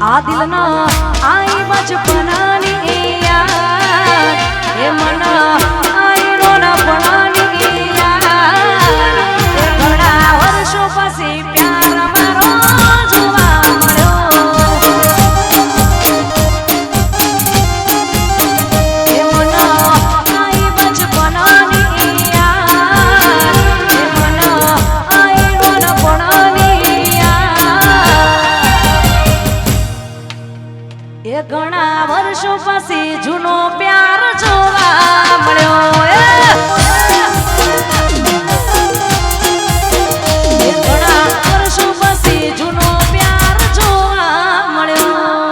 આ દિલના આઈ બચપનાની યાદ એ મન આઈ રોનાપણાની યાદ એ ઘણા વર્ષો પછી પ્યાર મારો જોવા મળ્યો એ મન આઈ બચપનાની યાદ એ મન આઈ રોનાપણાની એ ઘણા વર્ષો પછી જૂનો પ્યાર જોવા મળ્યો એ ઘણા વર્ષો પછી જૂનો પ્યાર જોવા મળ્યો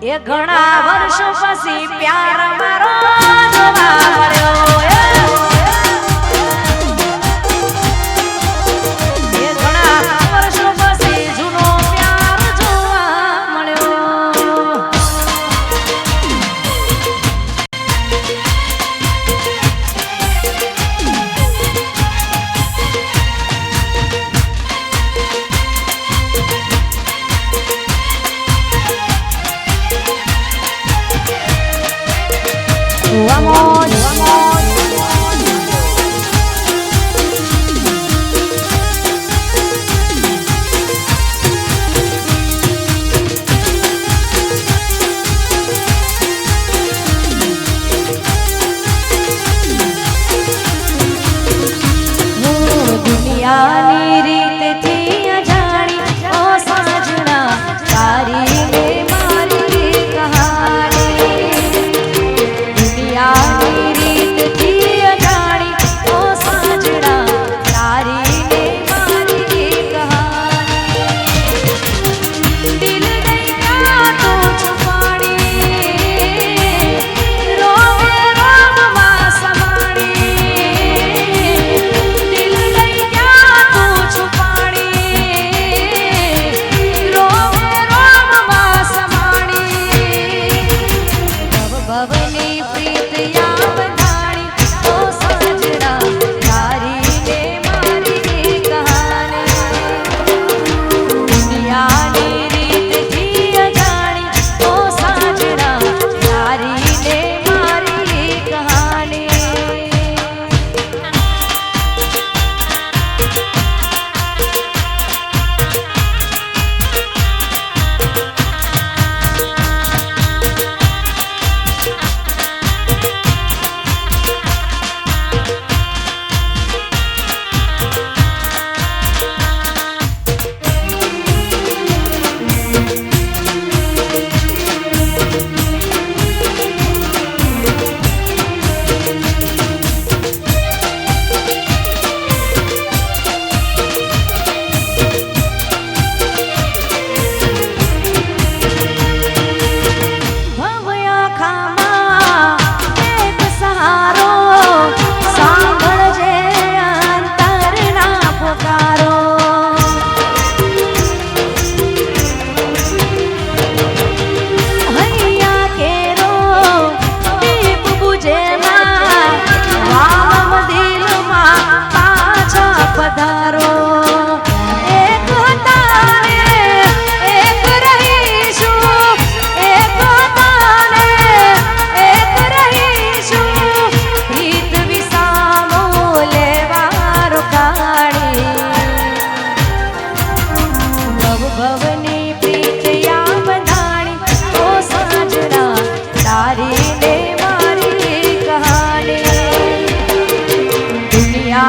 એ ઘણા વર્ષો પછી પ્યાર મારો જોવા મળ્યો એ ઘણા વર્ષો પછી જૂનો પ્યાર જોવા મળ્યો Vamos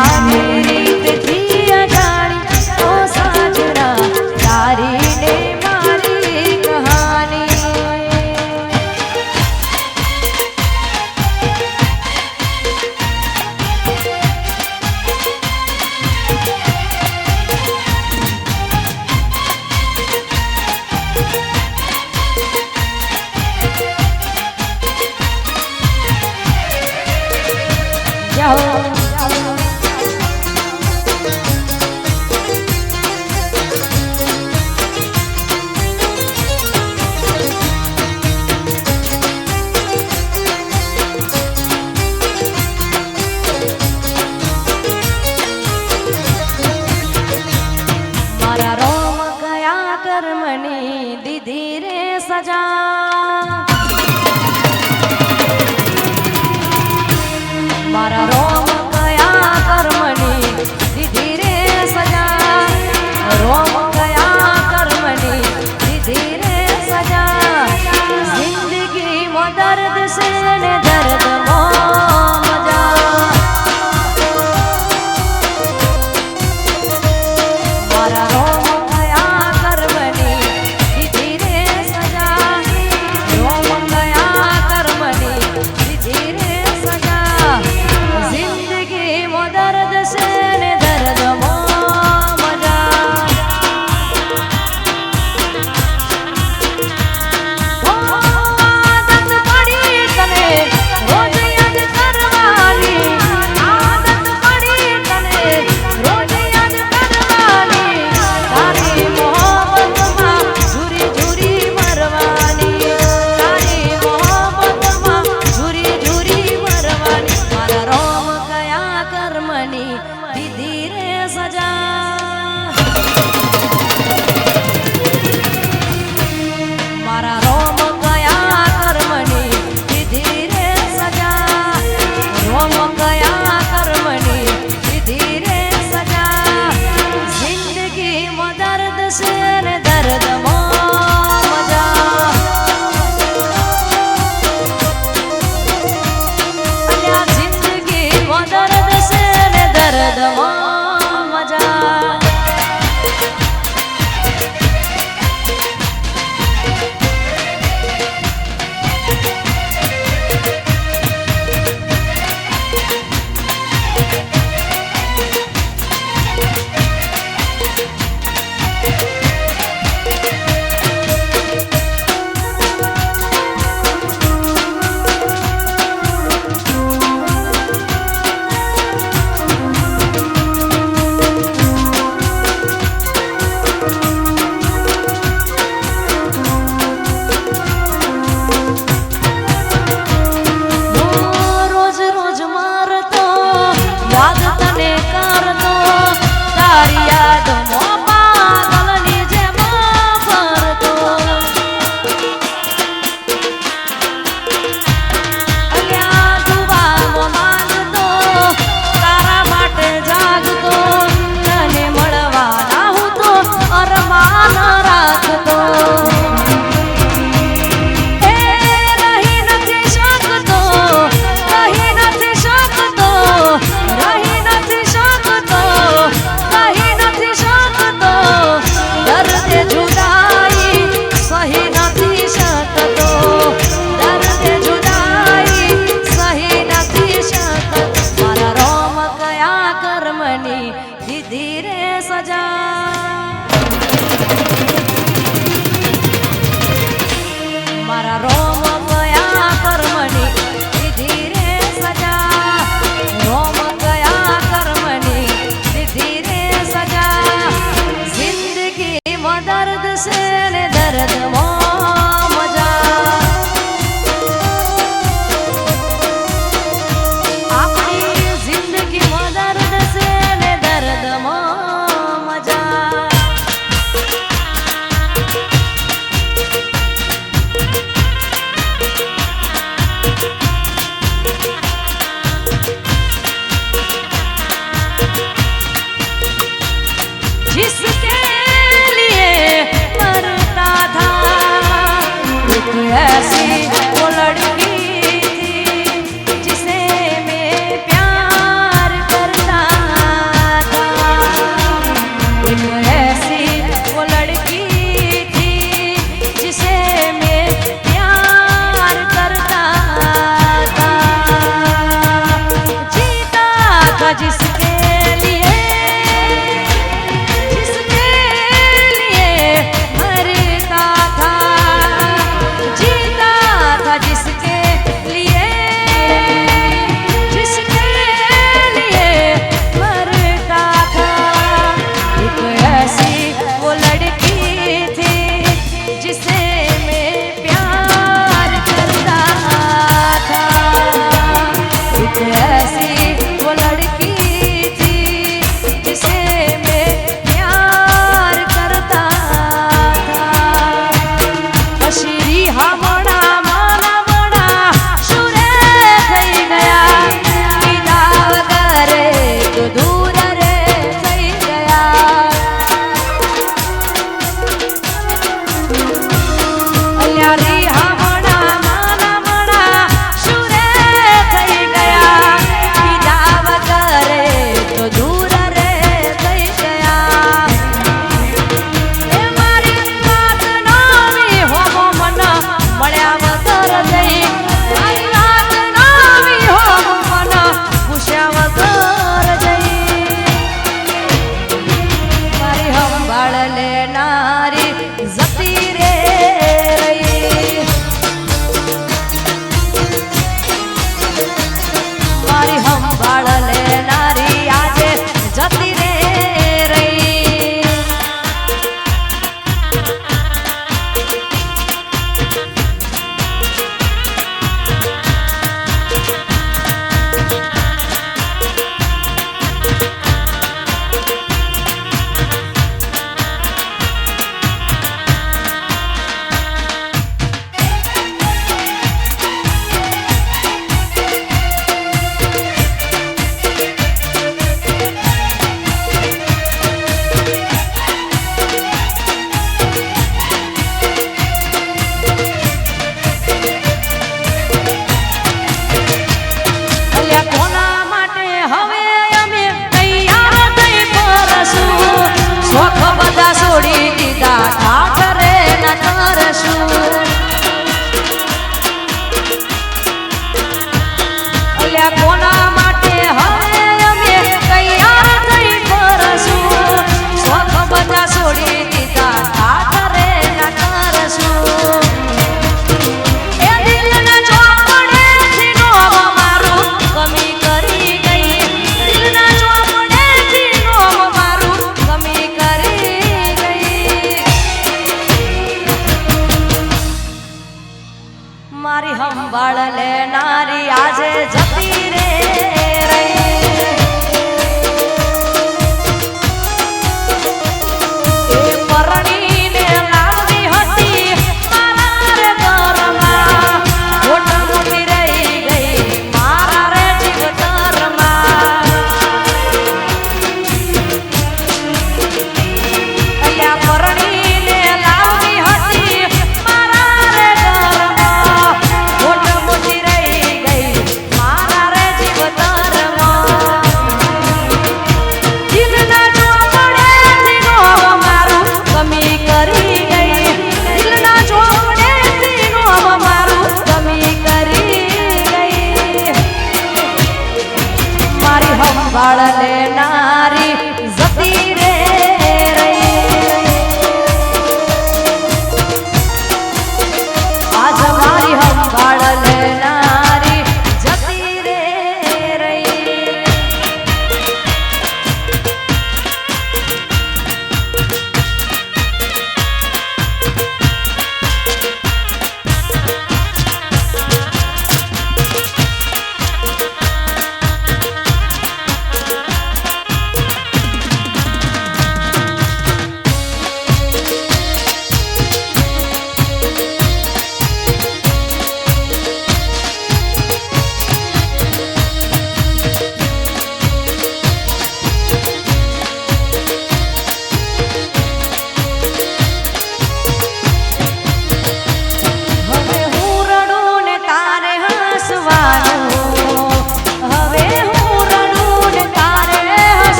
નાની રીતથી અજાણી ઓ સાજણા તારી ને મારી કહાની મારા રોમ કયા કર્મની દીધી રે સજા મારા રોમ કયા કર્મની દીધી રે સજા રોમ કયા કર્મની દીધી રે સજા જિંદગીમાં દર્દ છે ને દર્દમાં મજા મારા રોમ કયા કર્મની દીધી રે સજા રોમ કયા કર્મની દીધી રે સજા જિંદગીમાં દર્દ છે ને દર્દમાં મજા આદત પડી તને રોજ યાદ કરવાની આદત પડી તને રોજ યાદ કરવાની તારી મોહબ્બતમાં ઝૂરી ઝૂરી મરવાની તારી મોહબ્બતમાં ઝૂરી ઝૂરી મરવાની મારા રોમ કયા કર્મની દીધી રે સજા મારા રોમ કયા કર્મની દીધી રે સજા રોમ કયા કર્મની દીધી રે સજા જિંદગીમાં દર્દ છે ને દર્દમાં મજા અલ્યા જિંદગીમાં દર્દ છે ને દર્દમાં મજા રોજ રોજ મારતો યાદ તને કરતો તારી યાદમાં પાગલની જેમ ફરતો અલ્યા દુઆમાં માંગતો તારા માટે જાગતો તને મળવાના હું તો અરમાન રાખતો એ રહી નથી શકતો રહી નથી શકતો રહી નથી શકતો રહી નથી શકતો દર્દે જુદાઈ સહી નથી શકતો દર્દે જુદાઈ સહી નથી શકતો મારા રોમ કયા કર્મની દીધી રે સજા મારા રોમ કયા કર્મની દીધી રે સજા રોમ કયા કર્મની દીધી રે સજા જિંદગીમાં દર્દ છે ને દર્દમાં મજા આપણી જિંદગીમાં દર્દ છે ને દર્દમાં મજા जिसके लिए मरता था एक ऐसी वो लड़की थी जिसे मैं प्यार करता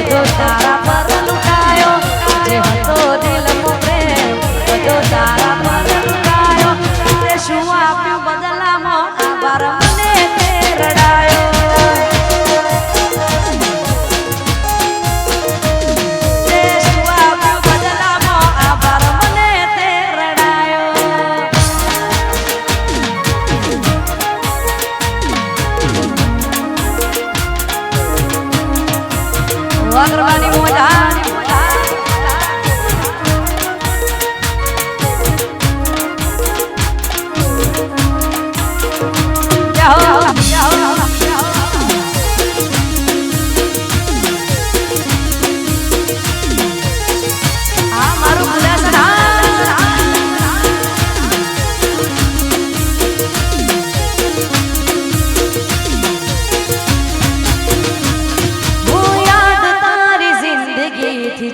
બધો તારા પર લૂટાયો જે હતો દિલમાં પ્રેમ બધો તારા પર લૂટાયો તે શું આપ્યું બદલામાં આભાર મને તે રડાયો તે શું આપ્યું બદલામાં આભાર મને તે રડાયો વાગરવાની મોજા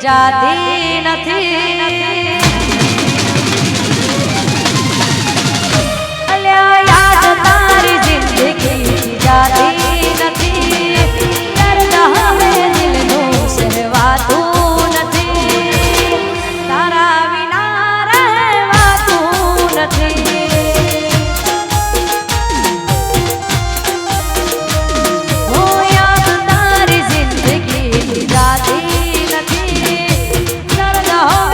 જાતી નથી અલ્યા યાદ તારી જિંદગી જાતી નથી દર્દ હવે દિલનું સહેવાતું નથી તારા વિના રહેવાતું નથી હો યાદ તારી જિંદગી જાતી Oh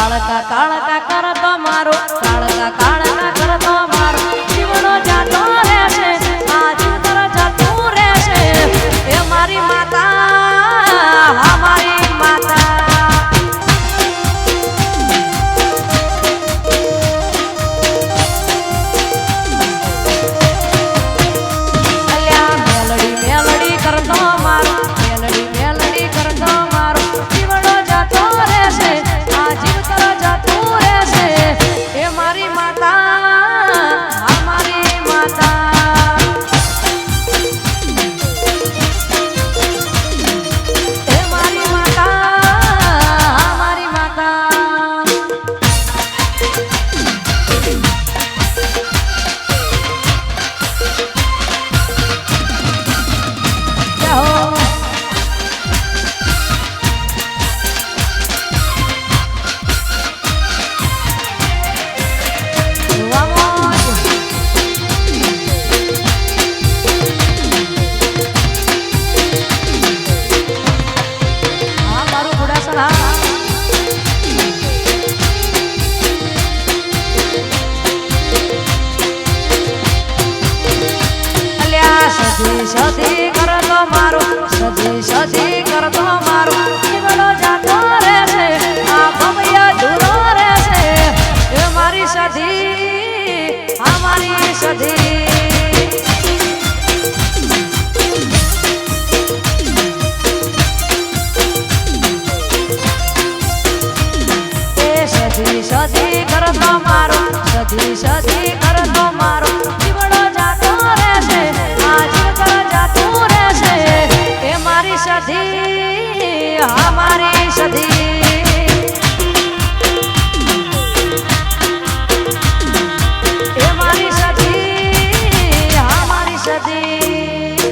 કાળકા કાળકા કરતો મારો કાળકા કાળકા કરતો મારો જીવનો જાતો રહેશે આ જીવતર જતું રહેશે એ મારી માતા હા મારી માતા અલ્યા મેલડી મેલડી કરતો મારો મેલડી મેલડી કરતો મારો જીવનો જાતો રહેશે આ જીવતર જતું રહેશે એ મારી માતા હા મારી માતા એ મારી માતા હા મારી માતા જય હો vamos હા મારું ઘોડાસણ હા અલ્યા સધી સધી કરતો મારો સધી સધી કરતો મારો જીવડો જાતો રહેશે આ ભમૈયા દૂરો રહેશે એ મારી સધી હા મારી સધી એ સધી સધી કરતો મારો સધી સધી કરતો મારો જીવડો જાતો રહેશે આ જીવતર જાતું રહેશે એ મારી સધી હા મારી સધી એ મારી સધી હા મારી સધી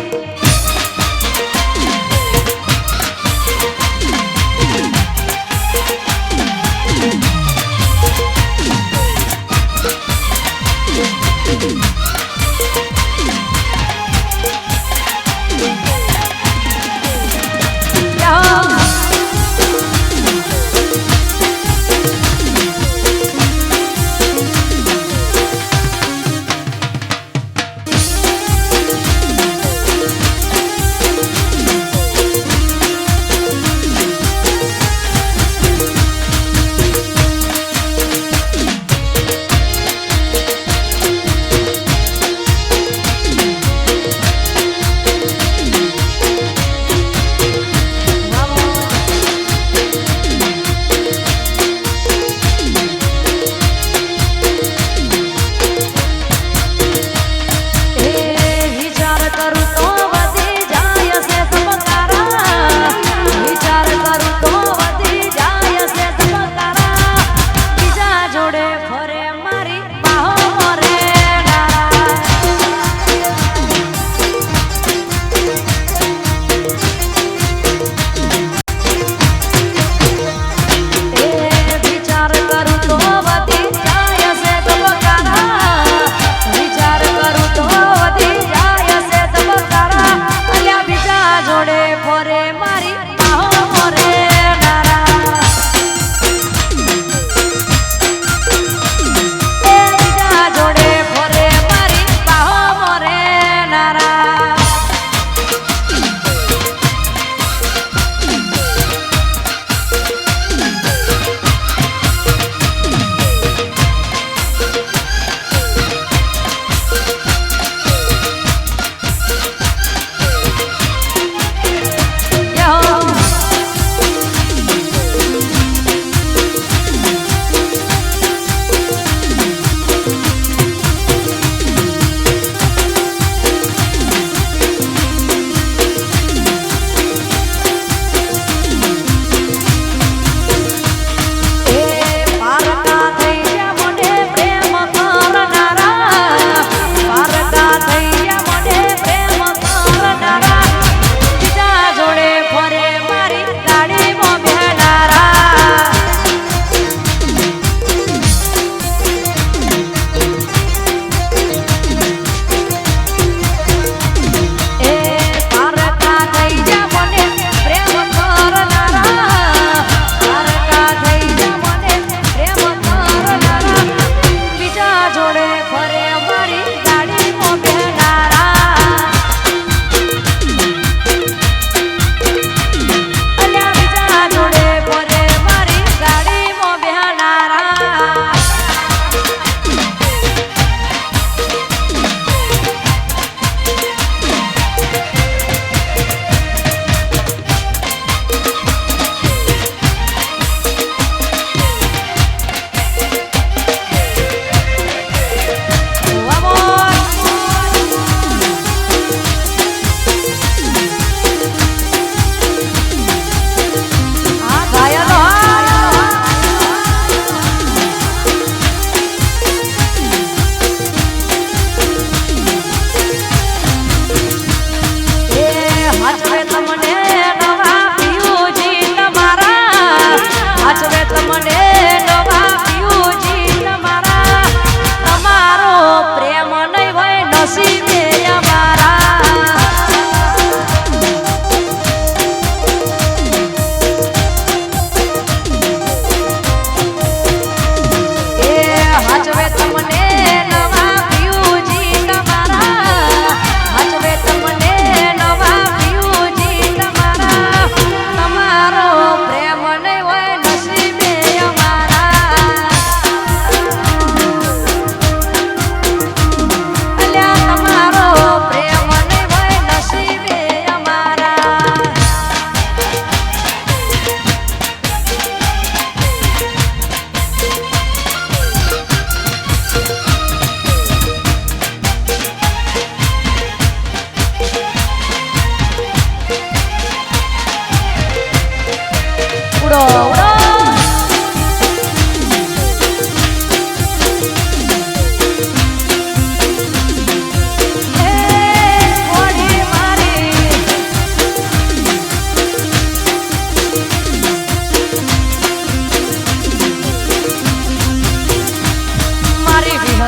ઉડો ઉડો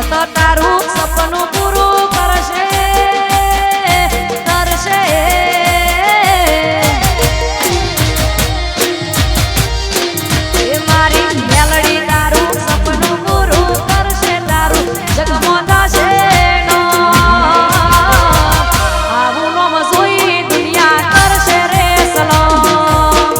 તો તારું સપનું પૂરું કરશે કરશે એ મારી મેલડી તારું સપનું પૂરું કરશે તારું જગમો થશે આવું નોમ જોઈ દુનિયા કરશે રે સલામ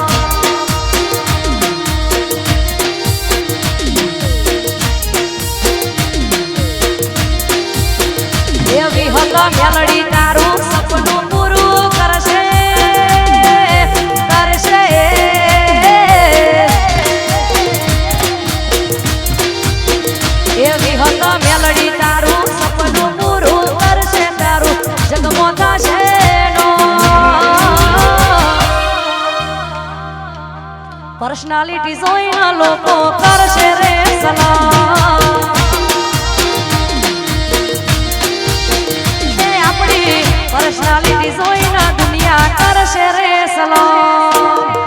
એવી હતો મેલડી તારું સપનું પૂરું કરશે કરશે એવી હતો મેલડી તારું સપનું પૂરું કરશે તારું જગમો થશે પર્સનાલિટી જોઈને લોકો કરશે રે સલામ પર્સનાલિટી જોઈને દુનિયા કરશે રે સલામ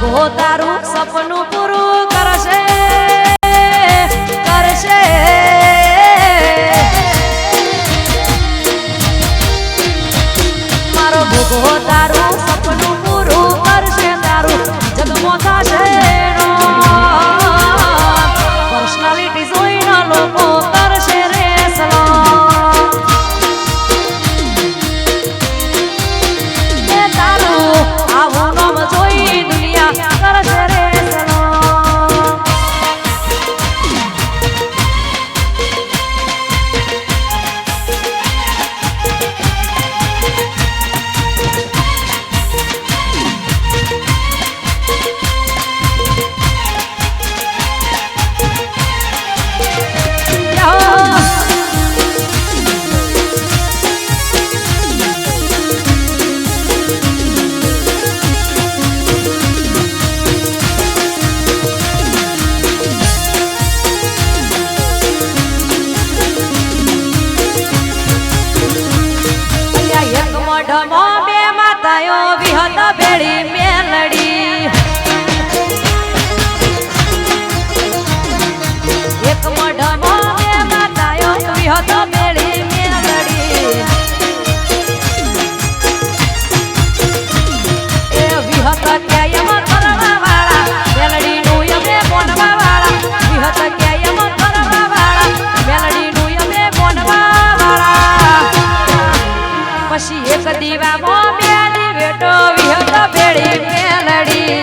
ભોગો તારું સપનું પૂરું કરશે કરશે મારો ભોગો તારું સપનું પૂરું કરશે તારું જગમો થશે પર્સનાલિટી જોઈને લોકો કરશે રે સલામ તારું આવું નામ જોઈ દુનિયા કરશે રે સલામ વિહત કે એમ કરવા વાળા મેલડીનું અમે બોનવા વાળા પછી એક દીવામાં મેલી બેટો વિહત ભેળી મેલડી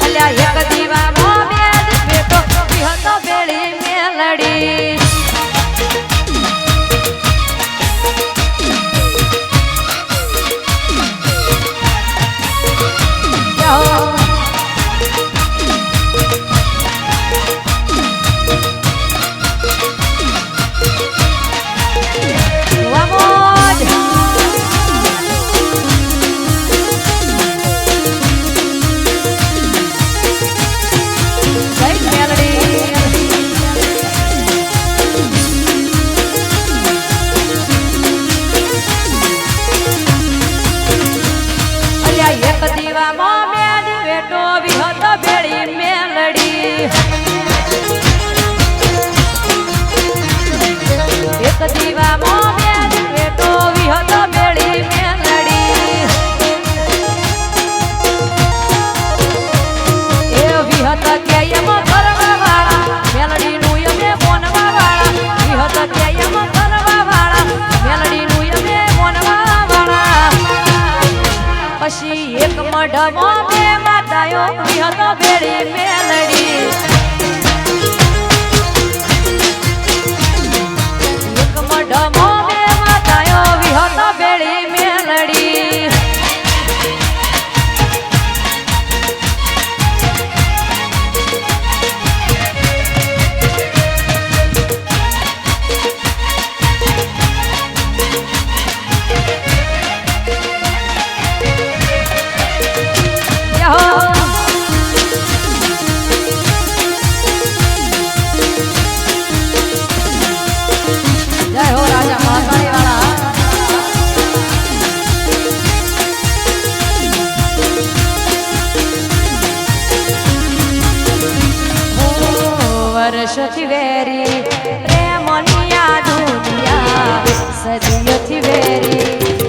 અલ્યા એક દીવામાં મેલી બેટો વિહત ભેળી મેલડી દીવામાં મેલી બેટો વિહત ભેળી મેલડી એક દીવામાં મેલી બેટો વિહત ભેળી મેલડી એ વિહત કે એમ કરવા વાળા મેલડીનું અમે બોનવા વાળા વિહત કે એમ કરવા વાળા મેલડીનું અમે બોનવા વાળા પછી એક મઢમાં બે માતાઓ વિહત ભેળી મેલડી એક મઢમાં બે માતાઓ વિહત ભેળી મેલડી જય હો રાજા મહાકાળી વાળા વર્ષોથી વેરી પ્રેમની આ દુનિયા સદીઓથી વેરી